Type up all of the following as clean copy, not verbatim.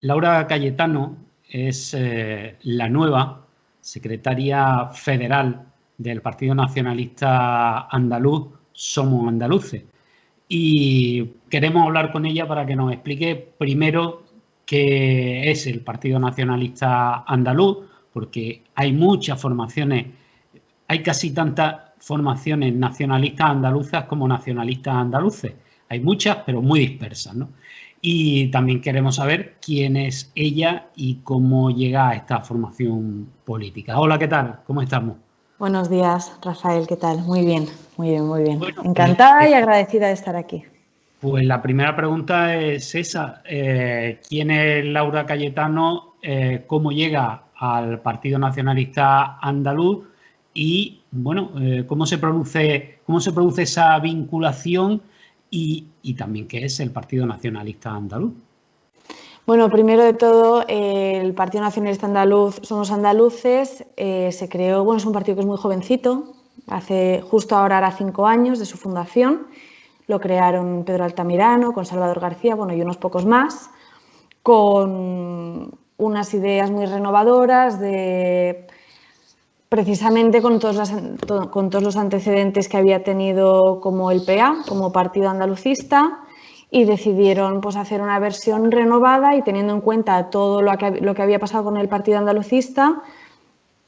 Laura Cayetano es la nueva secretaria federal del Partido Nacionalista Andaluz, Somos Andaluces. Y queremos hablar con ella para que nos explique primero qué es el Partido Nacionalista Andaluz, porque hay muchas formaciones, hay casi tantas formaciones nacionalistas andaluzas como nacionalistas andaluces. Hay muchas, pero muy dispersas, ¿no? Y también queremos saber quién es ella y cómo llega a esta formación política. Hola, ¿qué tal? ¿Cómo estamos? Buenos días, Rafael, ¿qué tal? Muy bien, muy bien, muy bien. Bueno, encantada y agradecida de estar aquí. Pues la primera pregunta es esa. ¿Quién es Laura Cayetano? ¿Cómo llega al Partido Nacionalista Andaluz? Y, bueno, ¿cómo se produce esa vinculación? Y también, ¿qué es el Partido Nacionalista Andaluz? Bueno, primero de todo, el Partido Nacionalista Andaluz, Somos Andaluces, se creó, bueno, es un partido que es muy jovencito, justo ahora hará 5 años de su fundación. Lo crearon Pedro Altamirano, con Salvador García, bueno, y unos pocos más, con unas ideas muy renovadoras precisamente con todos los antecedentes que había tenido como el PA, como partido andalucista, y decidieron pues, hacer una versión renovada y teniendo en cuenta todo lo que había pasado con el partido andalucista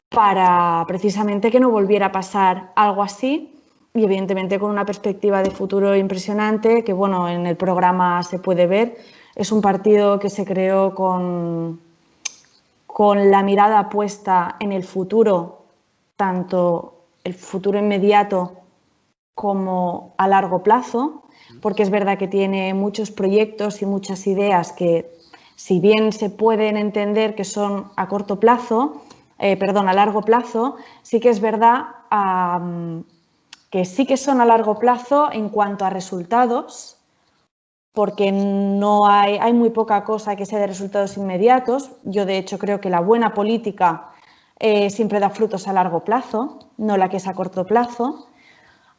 para precisamente que no volviera a pasar algo así y evidentemente con una perspectiva de futuro impresionante que bueno, en el programa se puede ver. Es un partido que se creó con la mirada puesta en el futuro, tanto el futuro inmediato como a largo plazo, porque es verdad que tiene muchos proyectos y muchas ideas que, si bien se pueden entender que son a corto plazo, a largo plazo, sí que es verdad que sí que son a largo plazo en cuanto a resultados, porque no hay muy poca cosa que sea de resultados inmediatos. Yo, de hecho, creo que la buena política siempre da frutos a largo plazo, no la que es a corto plazo.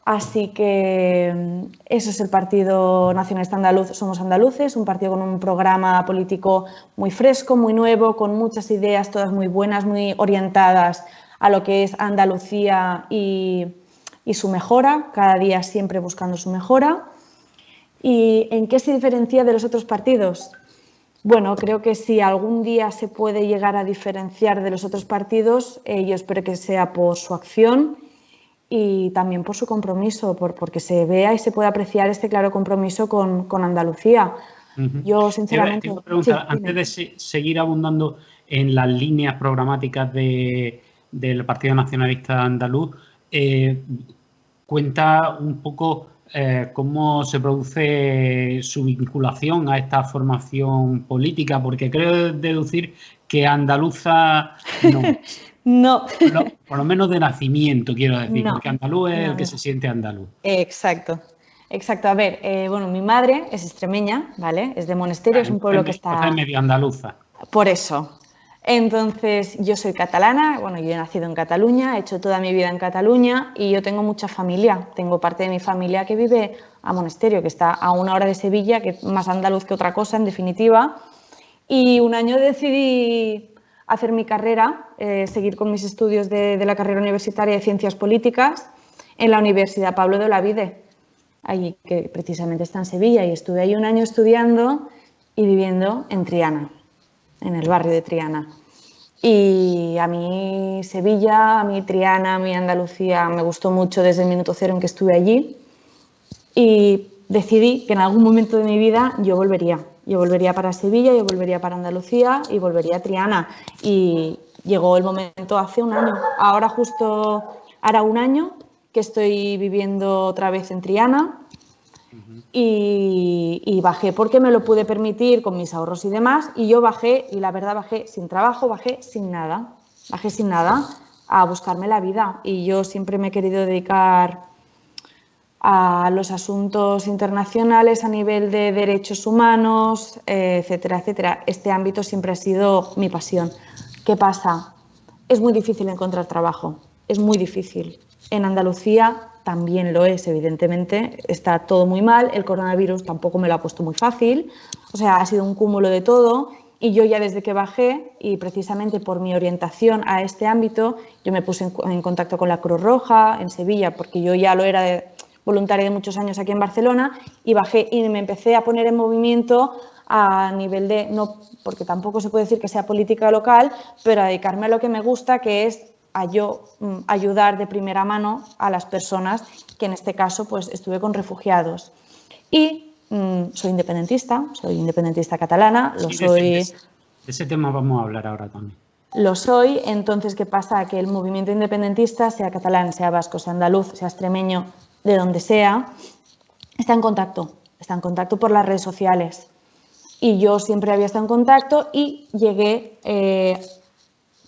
Así que eso es el Partido Nacionalista Andaluz, Somos Andaluces, un partido con un programa político muy fresco, muy nuevo, con muchas ideas, todas muy buenas, muy orientadas a lo que es Andalucía y su mejora, cada día siempre buscando su mejora. ¿Y en qué se diferencia de los otros partidos? Bueno, creo que si algún día se puede llegar a diferenciar de los otros partidos, yo espero que sea por su acción y también por su compromiso, porque se vea y se pueda apreciar este claro compromiso con Andalucía. Yo, sinceramente... Tengo una pregunta, antes de seguir abundando en las líneas programáticas del Partido Nacionalista Andaluz, cuenta un poco cómo se produce su vinculación a esta formación política, porque creo deducir que andaluza no. No. Por lo menos de nacimiento, quiero decir, no, porque andaluz es el que se siente andaluz. Exacto. Exacto. A ver, bueno, mi madre es extremeña, ¿vale? Es de Monesterio, es un pueblo que está... Entonces medio andaluza. Por eso. Entonces, yo soy catalana, bueno, yo he nacido en Cataluña, he hecho toda mi vida en Cataluña y yo tengo mucha familia. Tengo parte de mi familia que vive a Monesterio, que está a 1 hora de Sevilla, que es más andaluz que otra cosa, en definitiva. Y un año decidí hacer mi carrera, seguir con mis estudios de la carrera universitaria de Ciencias Políticas en la Universidad Pablo de Olavide, allí que precisamente está en Sevilla, y estuve ahí un año estudiando y viviendo en Triana, en el barrio de Triana. Y a mí Sevilla, a mí Triana, a mí Andalucía me gustó mucho desde el minuto cero en que estuve allí y decidí que en algún momento de mi vida yo volvería. Yo volvería para Sevilla, yo volvería para Andalucía y volvería a Triana. Y llegó el momento hace un año. Ahora justo hará un año que estoy viviendo otra vez en Triana y bajé porque me lo pude permitir con mis ahorros y demás. Y yo bajé, y la verdad bajé sin trabajo, bajé sin nada a buscarme la vida. Y yo siempre me he querido dedicar a los asuntos internacionales a nivel de derechos humanos, etcétera, etcétera. Este ámbito siempre ha sido mi pasión. ¿Qué pasa? Es muy difícil encontrar trabajo, es muy difícil. En Andalucía también lo es, evidentemente, está todo muy mal, el coronavirus tampoco me lo ha puesto muy fácil, o sea, ha sido un cúmulo de todo Y yo ya desde que bajé, y precisamente por mi orientación a este ámbito, yo me puse en contacto con la Cruz Roja en Sevilla, porque yo ya lo era voluntaria de muchos años aquí en Barcelona, y bajé y me empecé a poner en movimiento a nivel de, no, porque tampoco se puede decir que sea política local, pero a dedicarme a lo que me gusta, que es a yo ayudar de primera mano a las personas, que en este caso pues estuve con refugiados. Y soy independentista catalana, lo soy. De ese tema vamos a hablar ahora también. Lo soy, entonces, ¿qué pasa? Que el movimiento independentista, sea catalán, sea vasco, sea andaluz, sea extremeño, de donde sea, está en contacto por las redes sociales. Y yo siempre había estado en contacto y llegué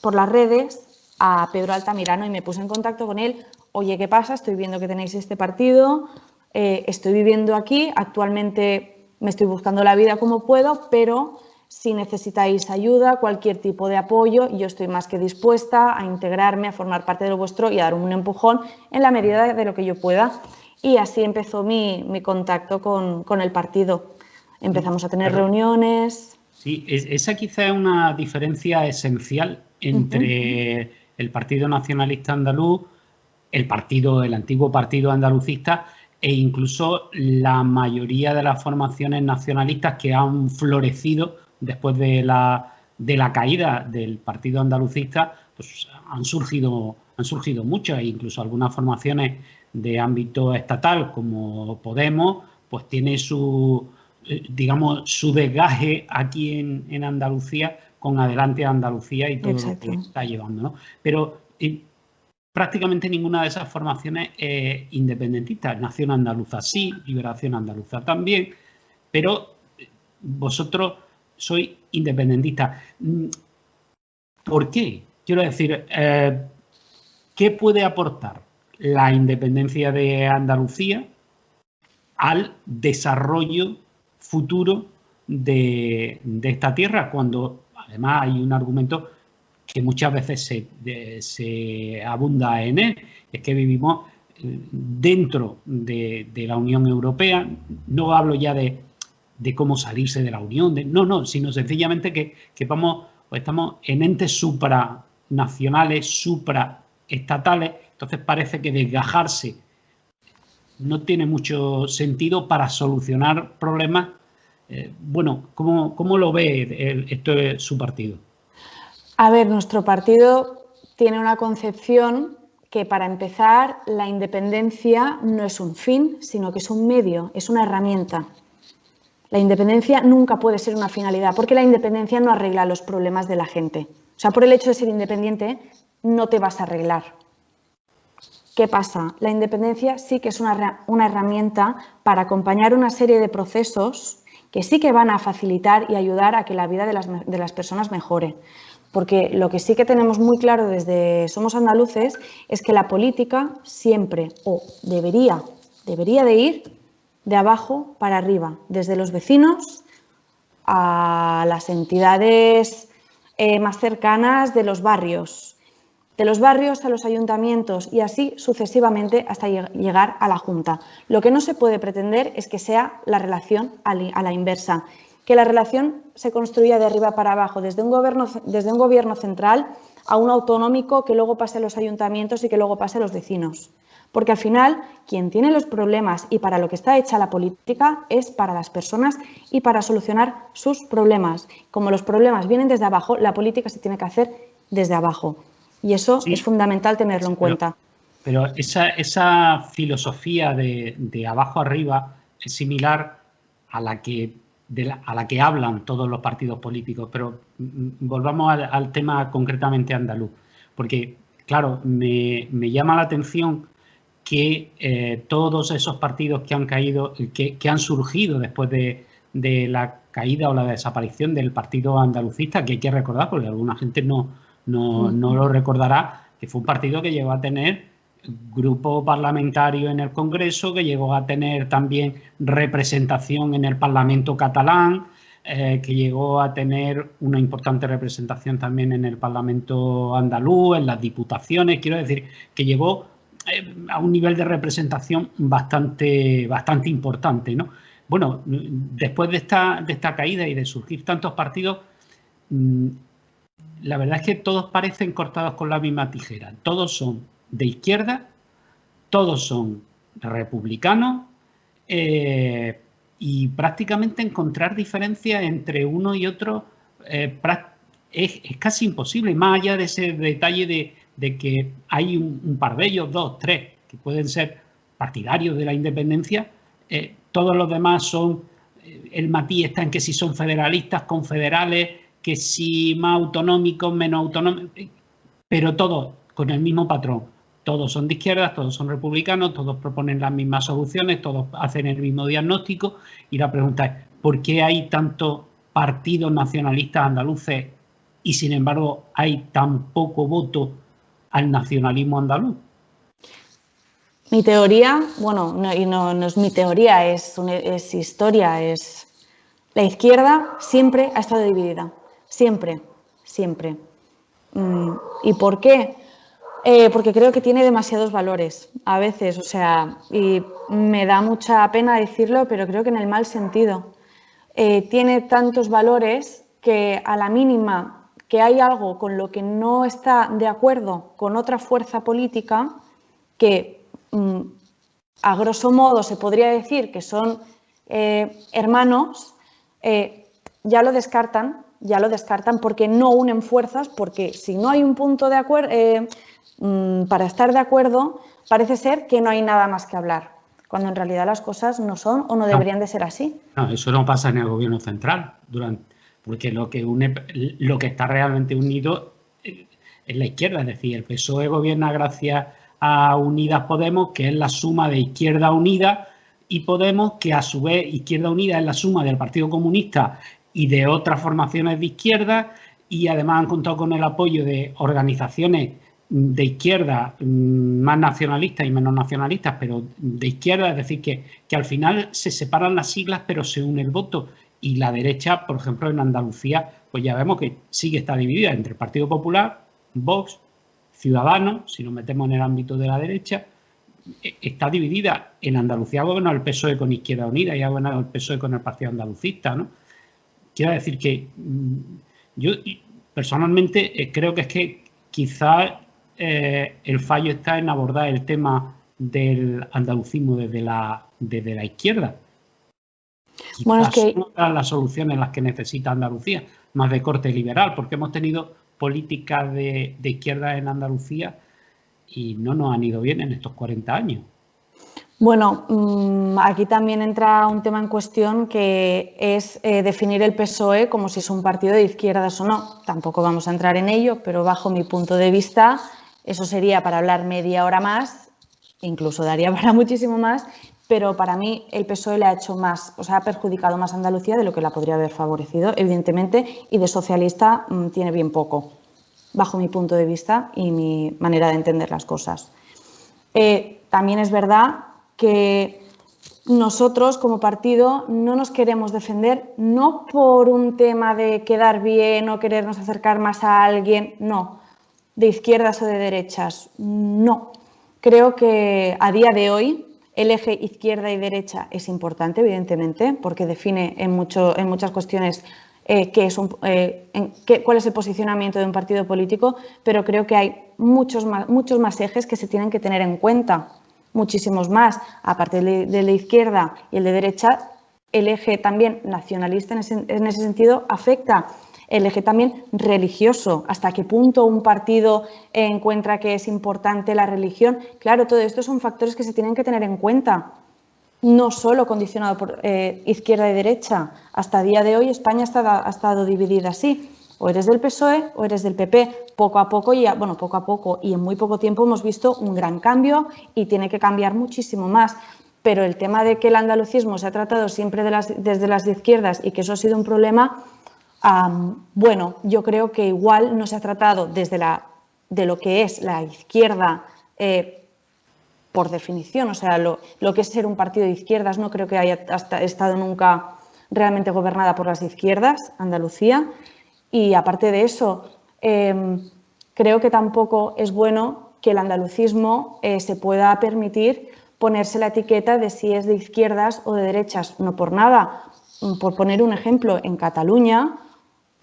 por las redes a Pedro Altamirano y me puse en contacto con él. Oye, ¿qué pasa? Estoy viendo que tenéis este partido. Estoy viviendo aquí, actualmente me estoy buscando la vida como puedo, pero si necesitáis ayuda, cualquier tipo de apoyo, yo estoy más que dispuesta a integrarme, a formar parte de lo vuestro y a dar un empujón en la medida de lo que yo pueda. Y así empezó mi contacto con el partido. Empezamos a tener reuniones. Sí, esa quizá es una diferencia esencial entre el Partido Nacionalista Andaluz, el antiguo Partido Andalucista, e incluso la mayoría de las formaciones nacionalistas que han florecido después de la caída del Partido Andalucista, pues han surgido muchas, e incluso algunas formaciones de ámbito estatal como Podemos, pues tiene su desgaje aquí en Andalucía con Adelante Andalucía y todo Exacto. lo que está llevando, ¿no? Pero prácticamente ninguna de esas formaciones es independentista. Nación Andaluza sí, Liberación Andaluza también, pero vosotros sois independentistas. ¿Por qué? Quiero decir, ¿qué puede aportar la independencia de Andalucía al desarrollo futuro de esta tierra, cuando además hay un argumento que muchas veces se abunda en él, es que vivimos dentro de la Unión Europea? No hablo ya de cómo salirse de la Unión, no, sino sencillamente que estamos en entes supranacionales, supraestatales, entonces parece que desgajarse no tiene mucho sentido para solucionar problemas. Bueno, ¿cómo lo ve esto de su partido? A ver, nuestro partido tiene una concepción que, para empezar, la independencia no es un fin, sino que es un medio, es una herramienta. La independencia nunca puede ser una finalidad, porque la independencia no arregla los problemas de la gente. O sea, por el hecho de ser independiente, no te vas a arreglar. ¿Qué pasa? La independencia sí que es una herramienta para acompañar una serie de procesos que sí que van a facilitar y ayudar a que la vida de las personas mejore. Porque lo que sí que tenemos muy claro desde Somos Andaluces es que la política siempre, o debería de ir de abajo para arriba, desde los vecinos a las entidades más cercanas de los barrios a los ayuntamientos y así sucesivamente hasta llegar a la Junta. Lo que no se puede pretender es que sea la relación a la inversa, que la relación se construya de arriba para abajo, desde un gobierno central a un autonómico que luego pase a los ayuntamientos y que luego pase a los vecinos. Porque al final, quien tiene los problemas y para lo que está hecha la política es para las personas y para solucionar sus problemas. Como los problemas vienen desde abajo, la política se tiene que hacer desde abajo. Y eso sí, es fundamental tenerlo en cuenta. Pero esa filosofía de abajo arriba es similar a la que hablan todos los partidos políticos. Pero volvamos al tema concretamente andaluz. Porque, claro, me llama la atención que todos esos partidos que han caído, que han surgido después de la caída o la desaparición del partido andalucista, que hay que recordar, porque alguna gente no lo recordará, que fue un partido que llegó a tener grupo parlamentario en el Congreso, que llegó a tener también representación en el Parlamento catalán, que llegó a tener una importante representación también en el Parlamento andaluz, en las diputaciones. Quiero decir que llegó a un nivel de representación bastante importante, ¿no? Bueno, después de esta caída y de surgir tantos partidos, la verdad es que todos parecen cortados con la misma tijera. Todos son de izquierda, todos son republicanos, y prácticamente encontrar diferencias entre uno y otro es casi imposible, más allá de ese detalle de que hay un par de ellos, 2, 3, que pueden ser partidarios de la independencia. Todos los demás son, el matiz está en que si son federalistas, confederales, que si más autonómicos, menos autonómicos, pero todos con el mismo patrón. Todos son de izquierdas, todos son republicanos, todos proponen las mismas soluciones, todos hacen el mismo diagnóstico. Y la pregunta es, ¿por qué hay tantos partidos nacionalistas andaluces y, sin embargo, hay tan poco voto al nacionalismo andaluz? Mi teoría, bueno, no es mi teoría, es historia, es la izquierda siempre ha estado dividida, siempre, siempre. ¿Y por qué? Porque creo que tiene demasiados valores a veces, o sea, y me da mucha pena decirlo, pero creo que en el mal sentido. Tiene tantos valores que a la mínima que hay algo con lo que no está de acuerdo con otra fuerza política, que a grosso modo se podría decir que son hermanos, ya lo descartan porque no unen fuerzas, porque si no hay un punto de acuerdo, para estar de acuerdo, parece ser que no hay nada más que hablar, cuando en realidad las cosas no son o no deberían de ser así. No, eso no pasa en el gobierno central, porque lo que está realmente unido es la izquierda, es decir, el PSOE gobierna gracias a Unidas Podemos, que es la suma de Izquierda Unida, y Podemos, que a su vez Izquierda Unida es la suma del Partido Comunista y de otras formaciones de izquierda, y además han contado con el apoyo de organizaciones de izquierda más nacionalistas y menos nacionalistas, pero de izquierda, es decir, que al final se separan las siglas pero se une el voto. Y la derecha, por ejemplo, en Andalucía, pues ya vemos que sí que está dividida entre el Partido Popular, Vox, Ciudadanos, si nos metemos en el ámbito de la derecha, está dividida. En Andalucía ha gobernado el PSOE con Izquierda Unida y ha gobernado el PSOE con el Partido Andalucista, ¿no? Quiero decir que yo personalmente creo que es que quizás el fallo está en abordar el tema del andalucismo desde la izquierda. Quizás bueno, es que son otras las soluciones las que necesita Andalucía, más de corte liberal, porque hemos tenido políticas de izquierda en Andalucía y no nos han ido bien en estos 40 años. Bueno, aquí también entra un tema en cuestión que es definir el PSOE como si es un partido de izquierdas o no. Tampoco vamos a entrar en ello, pero bajo mi punto de vista eso sería para hablar media hora más, incluso daría para muchísimo más, pero para mí el PSOE le ha hecho más, o sea, ha perjudicado más a Andalucía de lo que la podría haber favorecido, evidentemente, y de socialista tiene bien poco, bajo mi punto de vista y mi manera de entender las cosas. También es verdad que nosotros como partido no nos queremos defender, no por un tema de quedar bien o querernos acercar más a alguien, no, de izquierdas o de derechas, no. Creo que a día de hoy el eje izquierda y derecha es importante, evidentemente, porque define en muchas cuestiones cuál es el posicionamiento de un partido político, pero creo que hay muchos más ejes que se tienen que tener en cuenta. Muchísimos más, aparte de la izquierda y el de derecha, el eje también nacionalista en ese sentido afecta, el eje también religioso, hasta qué punto un partido encuentra que es importante la religión. Claro, todo esto son factores que se tienen que tener en cuenta, no solo condicionado por izquierda y derecha. Hasta el día de hoy España ha estado dividida así. O eres del PSOE o eres del PP. Poco a poco y en muy poco tiempo hemos visto un gran cambio y tiene que cambiar muchísimo más. Pero el tema de que el andalucismo se ha tratado siempre desde las izquierdas y que eso ha sido un problema, bueno, yo creo que igual no se ha tratado de lo que es la izquierda por definición, o sea, lo que es ser un partido de izquierdas. No creo que haya estado nunca realmente gobernada por las izquierdas, Andalucía. Y aparte de eso, creo que tampoco es bueno que el andalucismo se pueda permitir ponerse la etiqueta de si es de izquierdas o de derechas. No por nada. Por poner un ejemplo, en Cataluña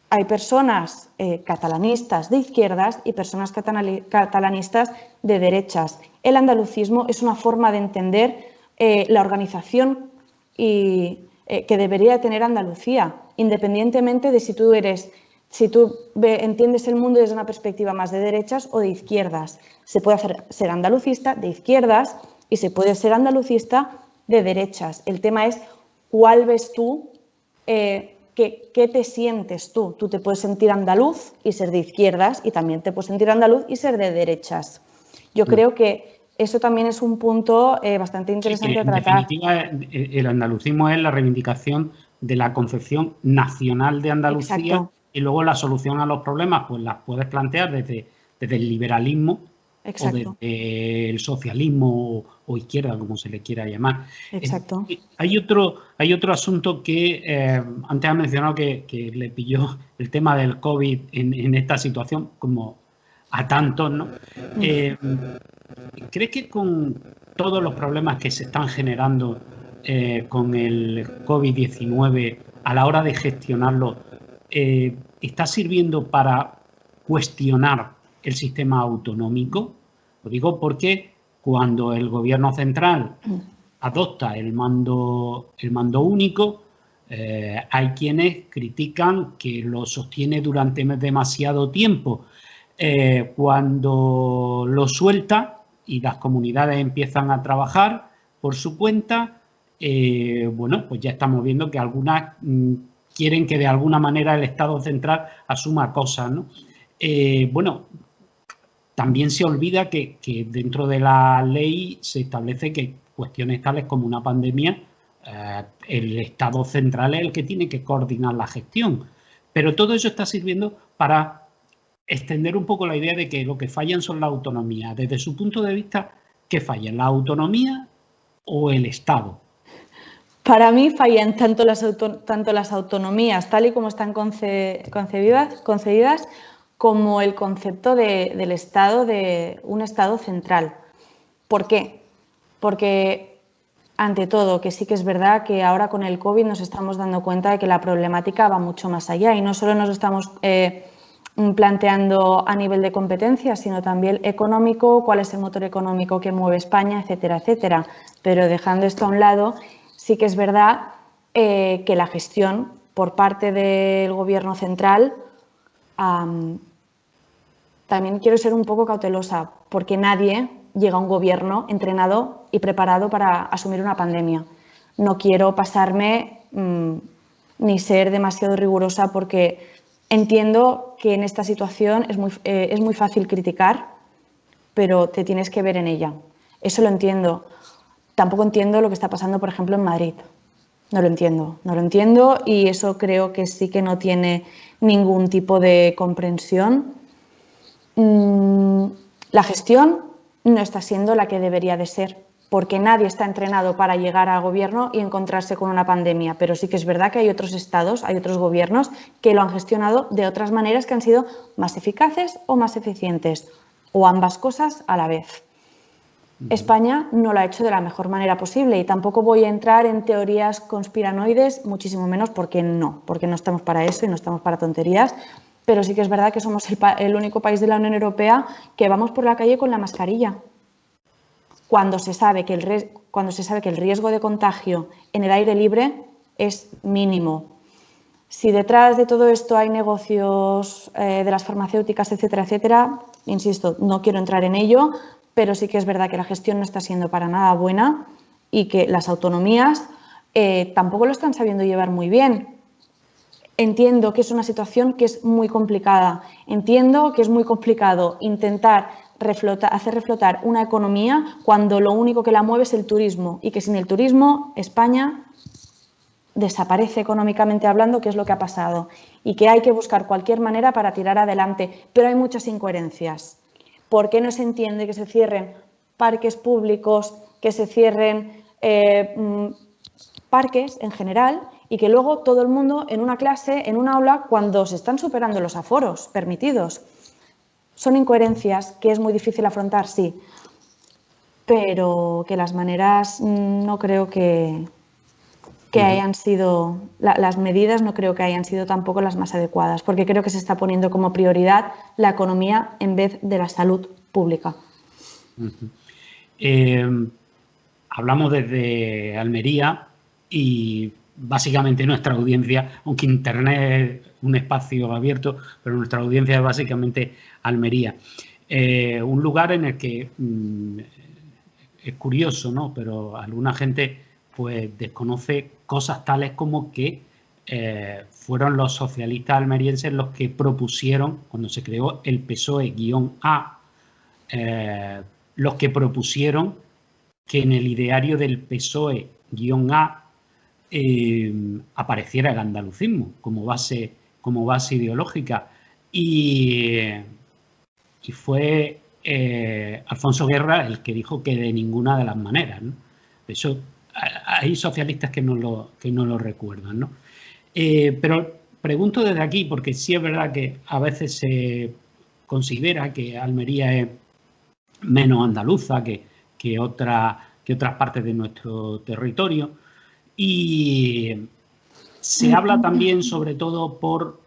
hay personas catalanistas de izquierdas y personas catalanistas de derechas. El andalucismo es una forma de entender la organización que debería tener Andalucía, independientemente de si tú entiendes el mundo desde una perspectiva más de derechas o de izquierdas. Se puede ser andalucista de izquierdas y se puede ser andalucista de derechas. El tema es cuál ves tú, qué te sientes tú. Tú te puedes sentir andaluz y ser de izquierdas y también te puedes sentir andaluz y ser de derechas. Yo creo que eso también es un punto bastante interesante a tratar. En definitiva, el andalucismo es la reivindicación de la concepción nacional de Andalucía. Exacto. Y luego la solución a los problemas pues las puedes plantear desde el liberalismo. Exacto. O desde el socialismo o izquierda, como se le quiera llamar. Exacto. Hay otro asunto que antes ha mencionado que le pilló el tema del COVID en esta situación, como a tantos, ¿no? ¿Crees que con todos los problemas que se están generando con el COVID-19 a la hora de gestionarlo, está sirviendo para cuestionar el sistema autonómico? Lo digo porque cuando el gobierno central adopta el mando único, hay quienes critican que lo sostiene durante demasiado tiempo. Cuando lo suelta y las comunidades empiezan a trabajar por su cuenta, bueno, pues ya estamos viendo que algunas quieren que de alguna manera el Estado central asuma cosas, ¿no? Bueno, también se olvida que dentro de la ley se establece que cuestiones tales como una pandemia, el Estado central es el que tiene que coordinar la gestión. Pero todo eso está sirviendo para extender un poco la idea de que lo que fallan son la autonomía. Desde su punto de vista, ¿qué falla? ¿La autonomía o el Estado? Para mí fallan tanto las autonomías tal y como están concebidas, como el concepto del Estado, de un Estado central. ¿Por qué? Porque, ante todo, que sí que es verdad que ahora con el COVID nos estamos dando cuenta de que la problemática va mucho más allá y no solo nos estamos planteando a nivel de competencias, sino también económico, cuál es el motor económico que mueve España, etcétera, etcétera. Pero dejando esto a un lado, sí que es verdad que la gestión por parte del Gobierno central también quiero ser un poco cautelosa, porque nadie llega a un gobierno entrenado y preparado para asumir una pandemia. No quiero pasarme ni ser demasiado rigurosa, porque entiendo que en esta situación es muy fácil criticar, pero te tienes que ver en ella. Eso lo entiendo. Tampoco entiendo lo que está pasando, por ejemplo, en Madrid. No lo entiendo y eso creo que sí que no tiene ningún tipo de comprensión. La gestión no está siendo la que debería de ser, porque nadie está entrenado para llegar al gobierno y encontrarse con una pandemia, pero sí que es verdad que hay otros estados, hay otros gobiernos que lo han gestionado de otras maneras que han sido más eficaces o más eficientes, o ambas cosas a la vez. España no lo ha hecho de la mejor manera posible y tampoco voy a entrar en teorías conspiranoides, muchísimo menos porque no estamos para eso y no estamos para tonterías, pero sí que es verdad que somos el único país de la Unión Europea que vamos por la calle con la mascarilla. Cuando se sabe que el riesgo de contagio en el aire libre es mínimo. Si detrás de todo esto hay negocios de las farmacéuticas, etcétera, etcétera, insisto, no quiero entrar en ello, pero sí que es verdad que la gestión no está siendo para nada buena y que las autonomías tampoco lo están sabiendo llevar muy bien. Entiendo que es una situación que es muy complicada. Entiendo que es muy complicado intentar hacer reflotar una economía cuando lo único que la mueve es el turismo y que sin el turismo España desaparece económicamente hablando, que es lo que ha pasado, y que hay que buscar cualquier manera para tirar adelante, pero hay muchas incoherencias. ¿Por qué no se entiende que se cierren parques públicos, que se cierren parques en general y que luego todo el mundo en una clase, en un aula, cuando se están superando los aforos permitidos? Son incoherencias que es muy difícil afrontar, sí, pero que las maneras no creo que que hayan sido, las medidas no creo que hayan sido tampoco las más adecuadas, porque creo que se está poniendo como prioridad la economía en vez de la salud pública. Hablamos desde Almería y básicamente nuestra audiencia, aunque Internet es un espacio abierto, pero nuestra audiencia es básicamente Almería. Un lugar en el que es curioso, ¿no? Pero alguna gente pues desconoce cosas tales como que fueron los socialistas almerienses los que propusieron, cuando se creó el PSOE-A, los que propusieron que en el ideario del PSOE-A apareciera el andalucismo como base ideológica. Y fue Alfonso Guerra el que dijo que de ninguna de las maneras, ¿no? Eso, hay socialistas que no lo recuerdan, ¿no? Pero pregunto desde aquí, porque sí es verdad que a veces se considera que Almería es menos andaluza que otras partes de nuestro territorio, y se habla también sobre todo por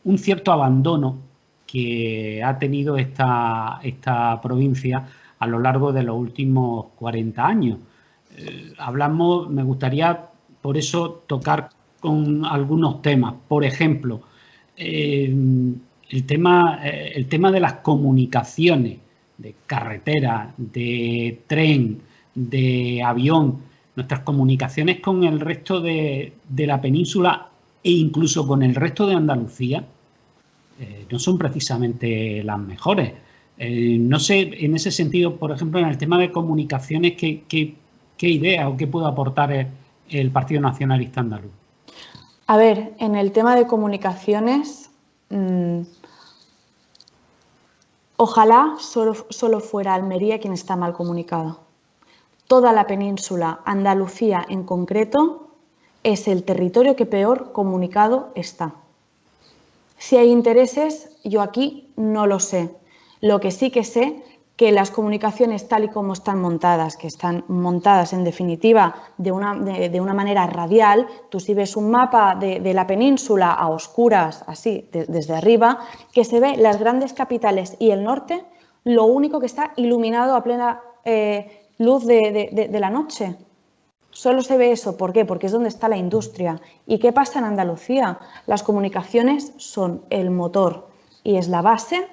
un cierto abandono que ha tenido esta provincia a lo largo de los últimos 40 años. Me gustaría por eso tocar con algunos temas. Por ejemplo, el tema de las comunicaciones, de carretera, de tren, de avión, nuestras comunicaciones con el resto de la península e incluso con el resto de Andalucía no son precisamente las mejores. No sé, en ese sentido, por ejemplo, en el tema de comunicaciones, ¿qué idea o qué puede aportar el Partido Nacionalista Andaluz? A ver, en el tema de comunicaciones, ojalá solo fuera Almería quien está mal comunicado. Toda la península, Andalucía en concreto, es el territorio que peor comunicado está. Si hay intereses, yo aquí no lo sé. Lo que sí que sé, que las comunicaciones tal y como están montadas, que están montadas en definitiva de una manera radial, tú si ves un mapa de la península a oscuras, así, desde arriba, que se ve las grandes capitales y el norte, lo único que está iluminado a plena luz de la noche. Solo se ve eso. ¿Por qué? Porque es donde está la industria. ¿Y qué pasa en Andalucía? Las comunicaciones son el motor y es la base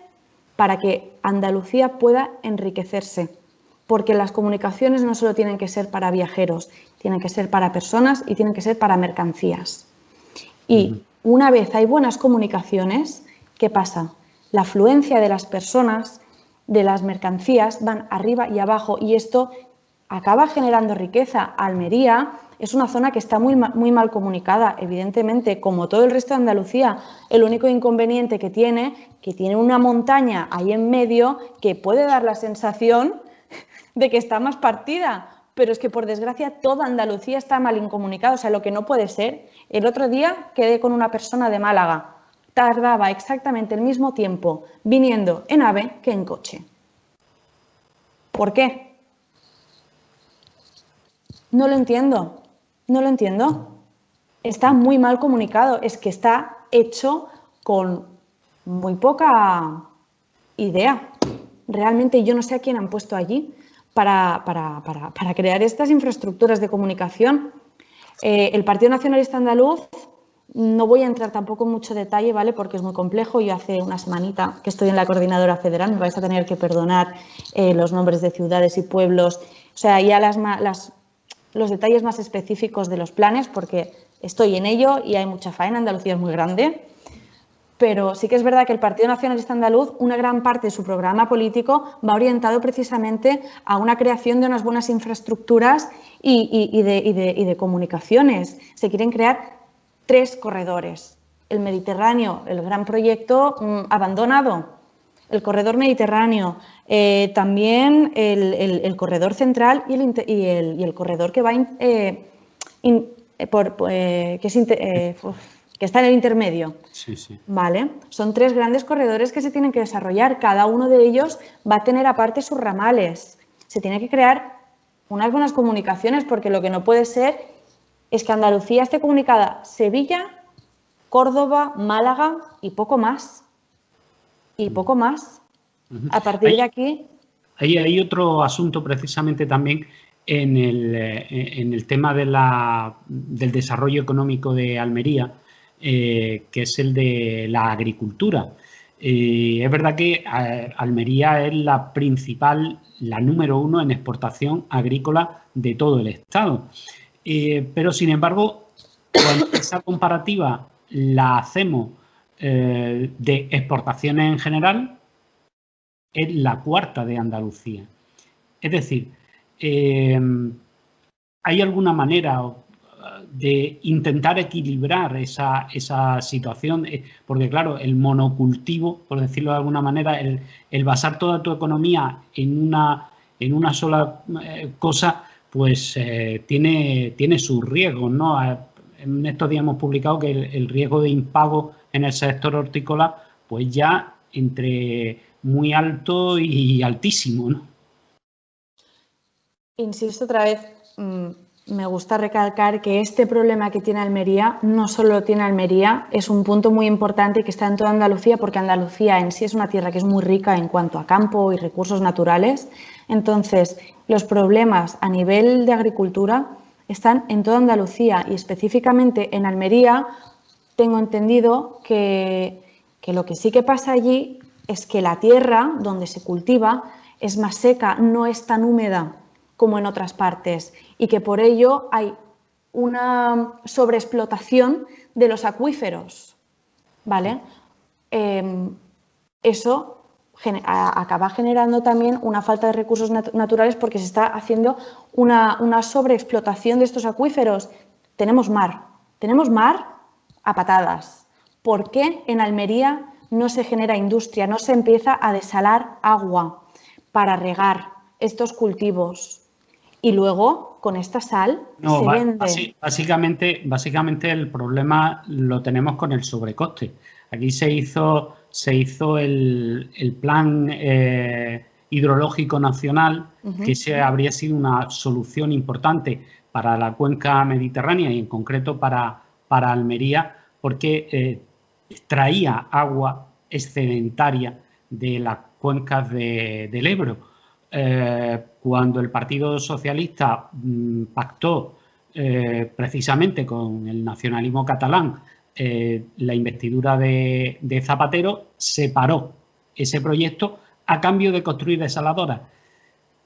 para que Andalucía pueda enriquecerse. Porque las comunicaciones no solo tienen que ser para viajeros, tienen que ser para personas y tienen que ser para mercancías. Y una vez hay buenas comunicaciones, ¿qué pasa? La afluencia de las personas, de las mercancías, van arriba y abajo y esto acaba generando riqueza. Almería es una zona que está muy mal comunicada, evidentemente, como todo el resto de Andalucía. El único inconveniente que tiene una montaña ahí en medio que puede dar la sensación de que está más partida, pero es que por desgracia toda Andalucía está mal incomunicada, o sea, lo que no puede ser. El otro día quedé con una persona de Málaga, tardaba exactamente el mismo tiempo viniendo en AVE que en coche. ¿Por qué? No lo entiendo, no lo entiendo. Está muy mal comunicado, es que está hecho con muy poca idea. Realmente yo no sé a quién han puesto allí para crear estas infraestructuras de comunicación. El Partido Nacionalista Andaluz, no voy a entrar tampoco en mucho detalle, ¿vale? Porque es muy complejo. Yo hace una semanita que estoy en la coordinadora federal, me vais a tener que perdonar los nombres de ciudades y pueblos, o sea, ya los detalles más específicos de los planes, porque estoy en ello y hay mucha faena. Andalucía es muy grande, pero sí que es verdad que el Partido Nacionalista Andaluz, una gran parte de su programa político va orientado precisamente a una creación de unas buenas infraestructuras y de comunicaciones. Se quieren crear 3 corredores. El Mediterráneo, el gran proyecto abandonado. El corredor mediterráneo, también el corredor central y el corredor que va que está en el intermedio. Sí, sí. ¿Vale? Son 3 grandes corredores que se tienen que desarrollar. Cada uno de ellos va a tener aparte sus ramales. Se tiene que crear unas buenas comunicaciones, porque lo que no puede ser es que Andalucía esté comunicada Sevilla, Córdoba, Málaga y poco más. Y poco más. A partir de aquí... Hay otro asunto precisamente también en el tema del desarrollo económico de Almería, que es el de la agricultura. Es verdad que Almería es la principal, la número 1 en exportación agrícola de todo el estado. Pero, sin embargo, cuando esa comparativa la hacemos de exportaciones en general, es la cuarta de Andalucía. Es decir, ¿hay alguna manera de intentar equilibrar esa situación? Porque, claro, el monocultivo, por decirlo de alguna manera, el basar toda tu economía en una sola cosa, pues tiene sus riesgos, ¿no? En estos días hemos publicado que el riesgo de impago en el sector hortícola, pues ya entre muy alto y altísimo, ¿no? Insisto otra vez, me gusta recalcar que este problema que tiene Almería no solo lo tiene Almería, es un punto muy importante que está en toda Andalucía, porque Andalucía en sí es una tierra que es muy rica en cuanto a campo y recursos naturales. Entonces, los problemas a nivel de agricultura están en toda Andalucía y específicamente en Almería. Tengo entendido que lo que sí que pasa allí es que la tierra donde se cultiva es más seca, no es tan húmeda como en otras partes, y que por ello hay una sobreexplotación de los acuíferos, ¿vale? Eso acaba generando también una falta de recursos naturales, porque se está haciendo una sobreexplotación de estos acuíferos. Tenemos mar a patadas. ¿Por qué en Almería no se genera industria, no se empieza a desalar agua para regar estos cultivos? Y luego, con esta sal, se vende. Básicamente el problema lo tenemos con el sobrecoste. Aquí se hizo el plan hidrológico nacional, que ese habría sido una solución importante para la cuenca mediterránea y en concreto para Almería, porque extraía agua excedentaria de las cuencas del Ebro. Cuando el Partido Socialista pactó precisamente con el nacionalismo catalán la investidura de Zapatero, se paró ese proyecto a cambio de construir desaladoras.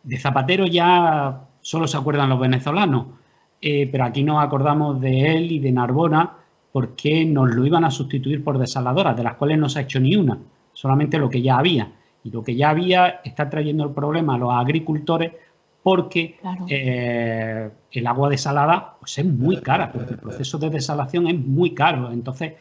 De Zapatero ya solo se acuerdan los venezolanos, pero aquí nos acordamos de él y de Narbona, porque nos lo iban a sustituir por desaladoras, de las cuales no se ha hecho ni una, solamente lo que ya había. Y lo que ya había está trayendo el problema a los agricultores, porque claro, el agua desalada pues es muy cara, porque el proceso de desalación es muy caro. Entonces,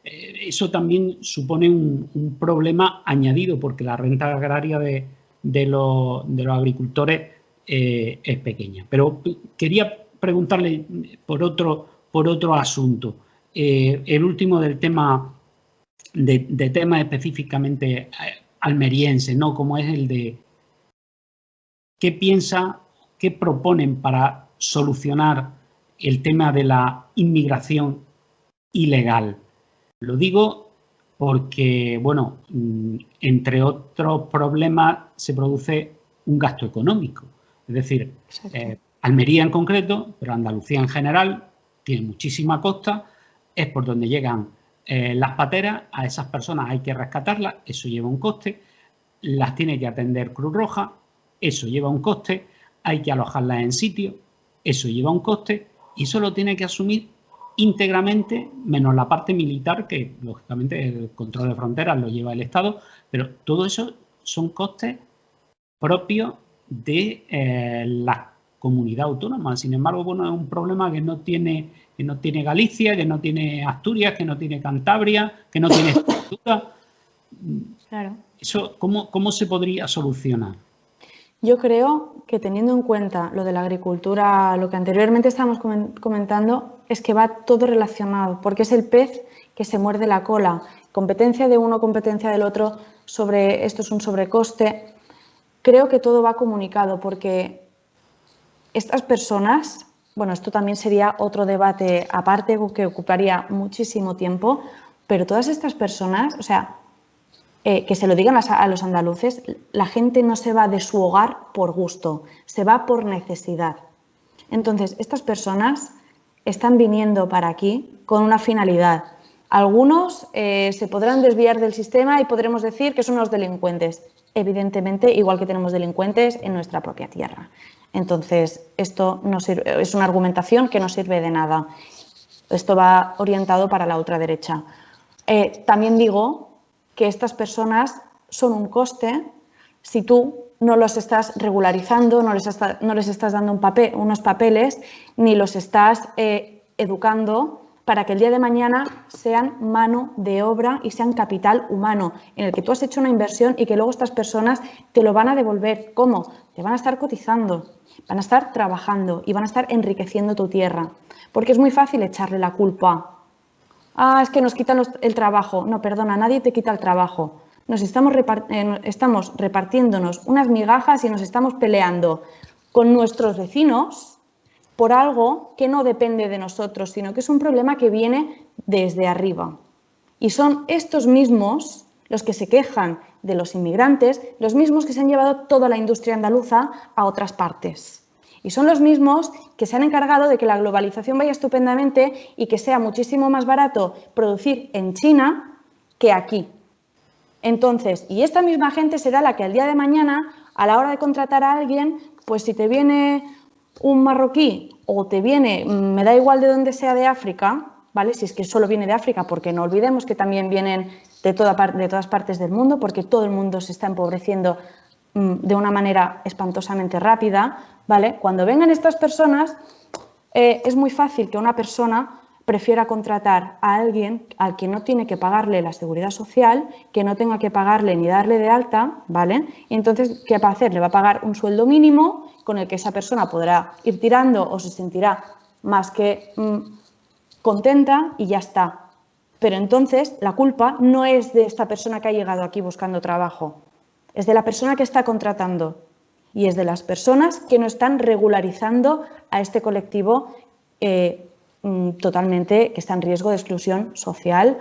eso también supone un problema añadido, porque la renta agraria de los agricultores es pequeña. Pero quería preguntarle por otro asunto. El último del tema, de temas específicamente almeriense, ¿no? Como es el de qué proponen para solucionar el tema de la inmigración ilegal. Lo digo porque, bueno, entre otros problemas se produce un gasto económico. Es decir, Almería en concreto, pero Andalucía en general, tiene muchísima costa, es por donde llegan las pateras. A esas personas hay que rescatarlas, eso lleva un coste, las tiene que atender Cruz Roja, eso lleva un coste, hay que alojarlas en sitio, eso lleva un coste, y eso lo tiene que asumir íntegramente, menos la parte militar, que lógicamente el control de fronteras lo lleva el Estado, pero todo eso son costes propios de la comunidad autónoma. Sin embargo, bueno, es un problema que no tiene Galicia, que no tiene Asturias, que no tiene Cantabria, que no tiene Extremadura. Claro. Eso, ¿cómo se podría solucionar? Yo creo que, teniendo en cuenta lo de la agricultura, lo que anteriormente estábamos comentando, es que va todo relacionado, porque es el pez que se muerde la cola. Competencia de uno, competencia del otro, sobre esto es un sobrecoste. Creo que todo va comunicado, porque estas personas bueno, esto también sería otro debate aparte que ocuparía muchísimo tiempo, pero todas estas personas, o sea, que se lo digan a los andaluces, la gente no se va de su hogar por gusto, se va por necesidad. Entonces, estas personas están viniendo para aquí con una finalidad. Algunos se podrán desviar del sistema y podremos decir que son unos delincuentes. Evidentemente, igual que tenemos delincuentes en nuestra propia tierra. Entonces, esto no sirve, es una argumentación que no sirve de nada. Esto va orientado para la ultraderecha. También digo que estas personas son un coste si tú no los estás regularizando, no les estás dando unos papeles, ni los estás educando para que el día de mañana sean mano de obra y sean capital humano, en el que tú has hecho una inversión y que luego estas personas te lo van a devolver. ¿Cómo? Te van a estar cotizando, van a estar trabajando y van a estar enriqueciendo tu tierra. Porque es muy fácil echarle la culpa. Es que nos quitan el trabajo. No, perdona, nadie te quita el trabajo. Estamos repartiéndonos unas migajas y nos estamos peleando con nuestros vecinos por algo que no depende de nosotros, sino que es un problema que viene desde arriba. Y son estos mismos los que se quejan de los inmigrantes, los mismos que se han llevado toda la industria andaluza a otras partes. Y son los mismos que se han encargado de que la globalización vaya estupendamente y que sea muchísimo más barato producir en China que aquí. Entonces, y esta misma gente será la que al día de mañana, a la hora de contratar a alguien, pues si te viene un marroquí o te viene, me da igual de dónde sea de África, ¿vale? Si es que solo viene de África, porque no olvidemos que también vienen de todas partes del mundo, porque todo el mundo se está empobreciendo de una manera espantosamente rápida, ¿vale? Cuando vengan estas personas, es muy fácil que una persona prefiera contratar a alguien al que no tiene que pagarle la seguridad social, que no tenga que pagarle ni darle de alta, ¿vale? Y entonces, ¿qué va a hacer? Le va a pagar un sueldo mínimo con el que esa persona podrá ir tirando o se sentirá más que contenta y ya está. Pero entonces la culpa no es de esta persona que ha llegado aquí buscando trabajo, es de la persona que está contratando y es de las personas que no están regularizando a este colectivo totalmente, que está en riesgo de exclusión social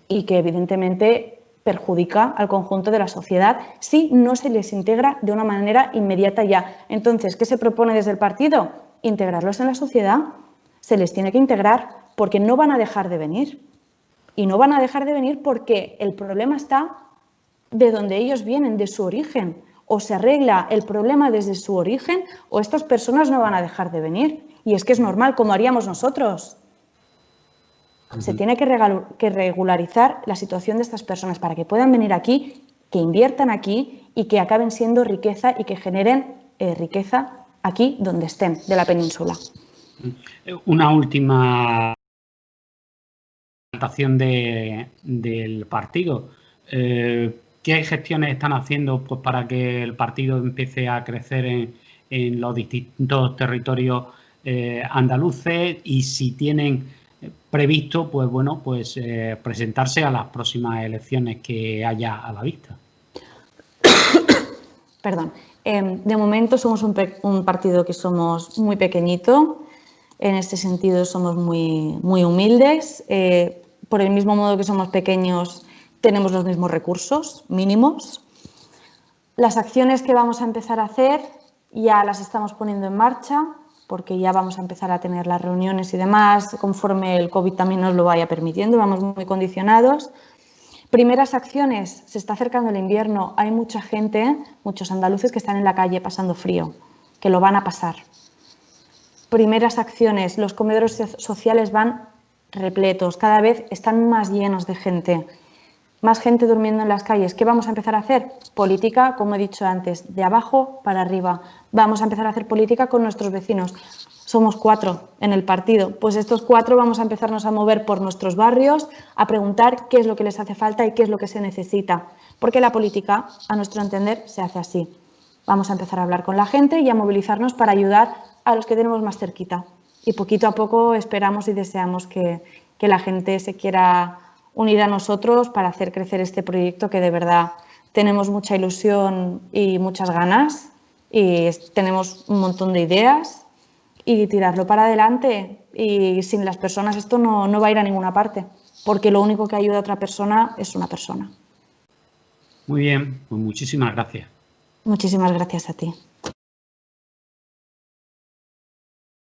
y que evidentemente perjudica al conjunto de la sociedad si no se les integra de una manera inmediata ya. Entonces, ¿qué se propone desde el partido? Integrarlos en la sociedad. Se les tiene que integrar porque no van a dejar de venir. Y no van a dejar de venir porque el problema está de donde ellos vienen, de su origen. O se arregla el problema desde su origen o estas personas no van a dejar de venir. Y es que es normal, como haríamos nosotros. Se tiene que regularizar la situación de estas personas para que puedan venir aquí, que inviertan aquí y que acaben siendo riqueza y que generen riqueza aquí donde estén, de la península. Una última presentación del partido. ¿Qué gestiones están haciendo pues, para que el partido empiece a crecer en los distintos territorios andaluces y si tienen previsto pues bueno pues presentarse a las próximas elecciones que haya a la vista? Perdón. De momento somos un partido que somos muy pequeñito. En este sentido somos muy humildes. Por el mismo modo que somos pequeños, tenemos los mismos recursos mínimos. Las acciones que vamos a empezar a hacer ya las estamos poniendo en marcha, porque ya vamos a empezar a tener las reuniones y demás, conforme el COVID también nos lo vaya permitiendo, vamos muy condicionados. Primeras acciones, se está acercando el invierno, hay mucha gente, muchos andaluces que están en la calle pasando frío, que lo van a pasar. Primeras acciones, los comedores sociales van repletos, cada vez están más llenos de gente, más gente durmiendo en las calles. ¿Qué vamos a empezar a hacer? Política, como he dicho antes, de abajo para arriba. Vamos a empezar a hacer política con nuestros vecinos. Somos 4 en el partido, pues estos 4 vamos a empezarnos a mover por nuestros barrios, a preguntar qué es lo que les hace falta y qué es lo que se necesita, porque la política, a nuestro entender, se hace así. Vamos a empezar a hablar con la gente y a movilizarnos para ayudar a los que tenemos más cerquita. Y poquito a poco esperamos y deseamos que la gente se quiera unir a nosotros para hacer crecer este proyecto que de verdad tenemos mucha ilusión y muchas ganas y tenemos un montón de ideas y tirarlo para adelante. Y sin las personas esto no va a ir a ninguna parte, porque lo único que ayuda a otra persona es una persona. Muy bien, pues muchísimas gracias. Muchísimas gracias a ti.